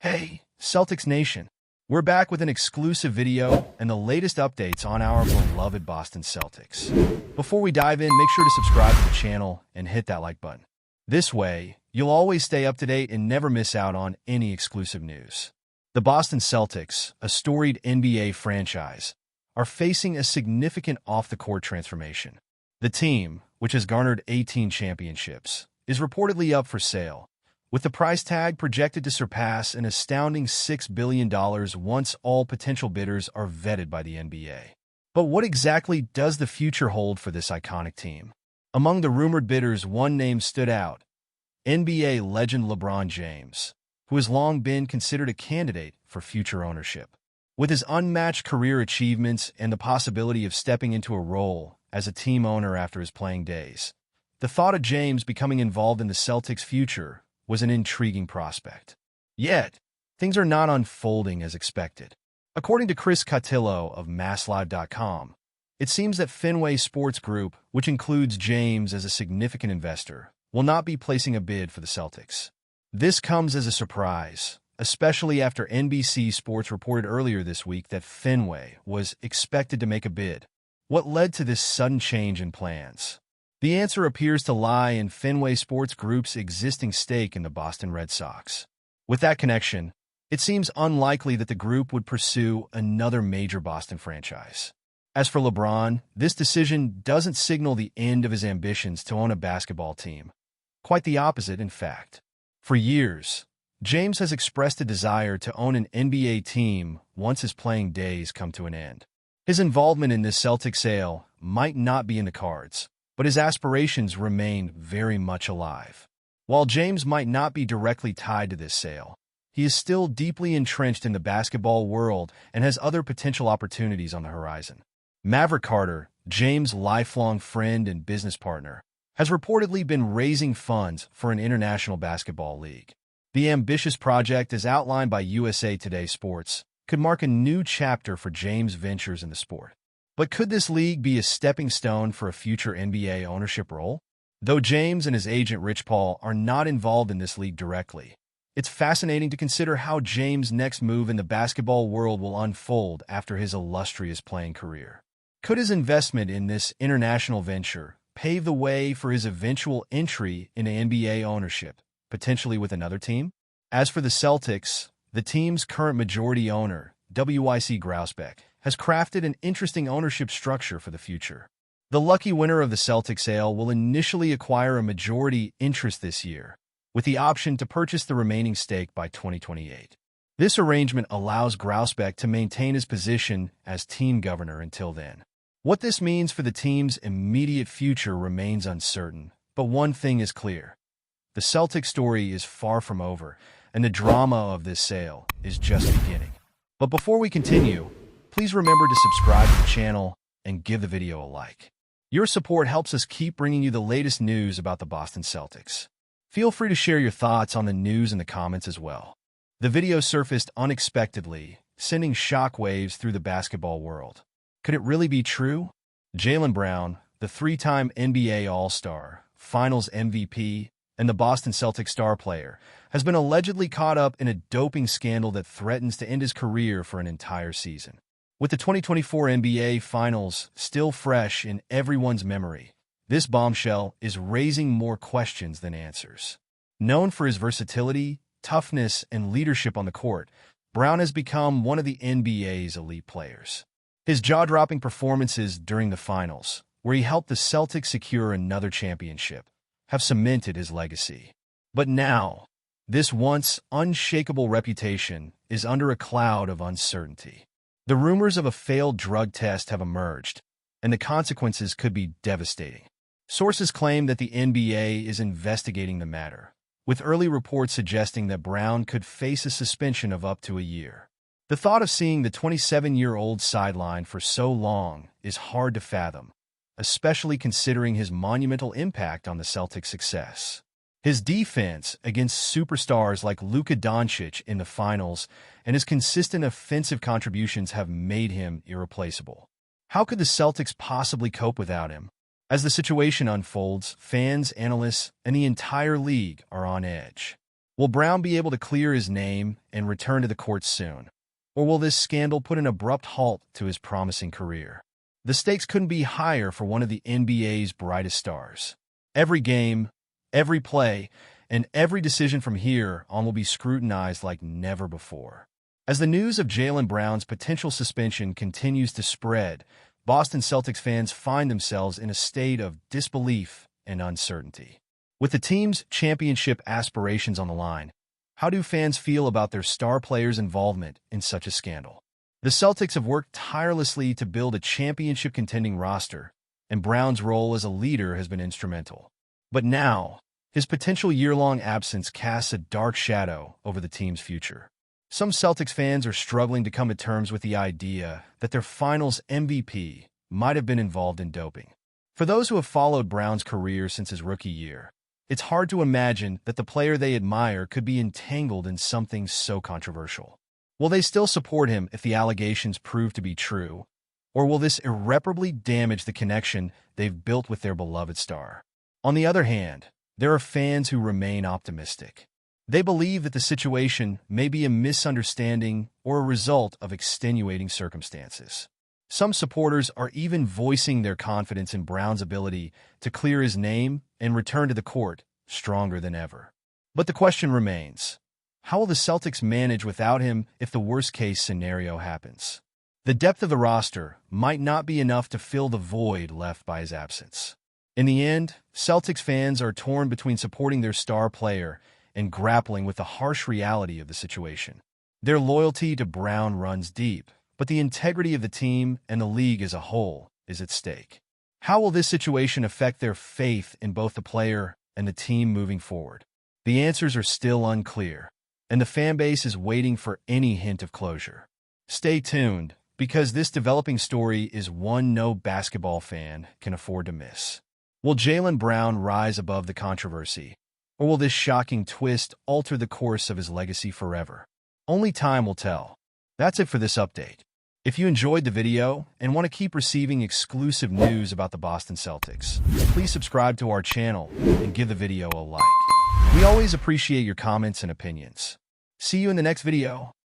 Hey, Celtics Nation. We're back with an exclusive video and the latest updates on our beloved Boston Celtics. Before we dive in, make sure to subscribe to the channel and hit that like button. This way, you'll always stay up to date and never miss out on any exclusive news. The Boston Celtics, a storied NBA franchise, are facing a significant off-the-court transformation. The team, which has garnered 18 championships, is reportedly up for sale, with the price tag projected to surpass an astounding $6 billion once all potential bidders are vetted by the NBA. But what exactly does the future hold for this iconic team? Among the rumored bidders, one name stood out: NBA legend LeBron James, who has long been considered a candidate for future ownership. With his unmatched career achievements and the possibility of stepping into a role as a team owner after his playing days, the thought of James becoming involved in the Celtics' future was an intriguing prospect. Yet, things are not unfolding as expected. According to Chris Cotillo of MassLive.com, it seems that Fenway Sports Group, which includes James as a significant investor, will not be placing a bid for the Celtics. This comes as a surprise, especially after NBC Sports reported earlier this week that Fenway was expected to make a bid. What led to this sudden change in plans? The answer appears to lie in Fenway Sports Group's existing stake in the Boston Red Sox. With that connection, it seems unlikely that the group would pursue another major Boston franchise. As for LeBron, this decision doesn't signal the end of his ambitions to own a basketball team. Quite the opposite, in fact. For years, James has expressed a desire to own an NBA team once his playing days come to an end. His involvement in this Celtic sale might not be in the cards, but his aspirations remain very much alive. While James might not be directly tied to this sale, he is still deeply entrenched in the basketball world and has other potential opportunities on the horizon. Maverick Carter, James' lifelong friend and business partner, has reportedly been raising funds for an international basketball league. The ambitious project, as outlined by USA Today Sports, could mark a new chapter for James' ventures in the sport. But could this league be a stepping stone for a future NBA ownership role? Though James and his agent Rich Paul are not involved in this league directly, it's fascinating to consider how James' next move in the basketball world will unfold after his illustrious playing career. Could his investment in this international venture pave the way for his eventual entry into NBA ownership, potentially with another team? As for the Celtics, the team's current majority owner, WIC Grousbeck, has crafted an interesting ownership structure for the future. The lucky winner of the Celtics sale will initially acquire a majority interest this year, with the option to purchase the remaining stake by 2028. This arrangement allows Grousbeck to maintain his position as team governor until then. What this means for the team's immediate future remains uncertain, but one thing is clear: the Celtics story is far from over, and the drama of this sale is just beginning. But before we continue, please remember to subscribe to the channel and give the video a like. Your support helps us keep bringing you the latest news about the Boston Celtics. Feel free to share your thoughts on the news in the comments as well. The video surfaced unexpectedly, sending shockwaves through the basketball world. Could it really be true? Jaylen Brown, the three-time NBA All-Star, Finals MVP, and the Boston Celtics star player, has been allegedly caught up in a doping scandal that threatens to end his career for an entire season. With the 2024 NBA Finals still fresh in everyone's memory, this bombshell is raising more questions than answers. Known for his versatility, toughness, and leadership on the court, Brown has become one of the NBA's elite players. His jaw-dropping performances during the Finals, where he helped the Celtics secure another championship, have cemented his legacy. But now, this once unshakable reputation is under a cloud of uncertainty. The rumors of a failed drug test have emerged, and the consequences could be devastating. Sources claim that the NBA is investigating the matter, with early reports suggesting that Brown could face a suspension of up to a year. The thought of seeing the 27-year-old sidelined for so long is hard to fathom, especially considering his monumental impact on the Celtics' success. His defense against superstars like Luka Doncic in the finals and his consistent offensive contributions have made him irreplaceable. How could the Celtics possibly cope without him? As the situation unfolds, fans, analysts, and the entire league are on edge. Will Brown be able to clear his name and return to the courts soon? Or will this scandal put an abrupt halt to his promising career? The stakes couldn't be higher for one of the NBA's brightest stars. Every game, every play, and every decision from here on will be scrutinized like never before. As the news of Jaylen Brown's potential suspension continues to spread, Boston Celtics fans find themselves in a state of disbelief and uncertainty. With the team's championship aspirations on the line, how do fans feel about their star players' involvement in such a scandal? The Celtics have worked tirelessly to build a championship-contending roster, and Brown's role as a leader has been instrumental. But now, his potential year-long absence casts a dark shadow over the team's future. Some Celtics fans are struggling to come to terms with the idea that their finals MVP might have been involved in doping. For those who have followed Brown's career since his rookie year, it's hard to imagine that the player they admire could be entangled in something so controversial. Will they still support him if the allegations prove to be true, or will this irreparably damage the connection they've built with their beloved star? On the other hand, there are fans who remain optimistic. They believe that the situation may be a misunderstanding or a result of extenuating circumstances. Some supporters are even voicing their confidence in Brown's ability to clear his name and return to the court stronger than ever. But the question remains, how will the Celtics manage without him if the worst-case scenario happens? The depth of the roster might not be enough to fill the void left by his absence. In the end, Celtics fans are torn between supporting their star player and grappling with the harsh reality of the situation. Their loyalty to Brown runs deep, but the integrity of the team and the league as a whole is at stake. How will this situation affect their faith in both the player and the team moving forward? The answers are still unclear, and the fanbase is waiting for any hint of closure. Stay tuned, because this developing story is one no basketball fan can afford to miss. Will Jaylen Brown rise above the controversy, or will this shocking twist alter the course of his legacy forever? Only time will tell. That's it for this update. If you enjoyed the video and want to keep receiving exclusive news about the Boston Celtics, please subscribe to our channel and give the video a like. We always appreciate your comments and opinions. See you in the next video.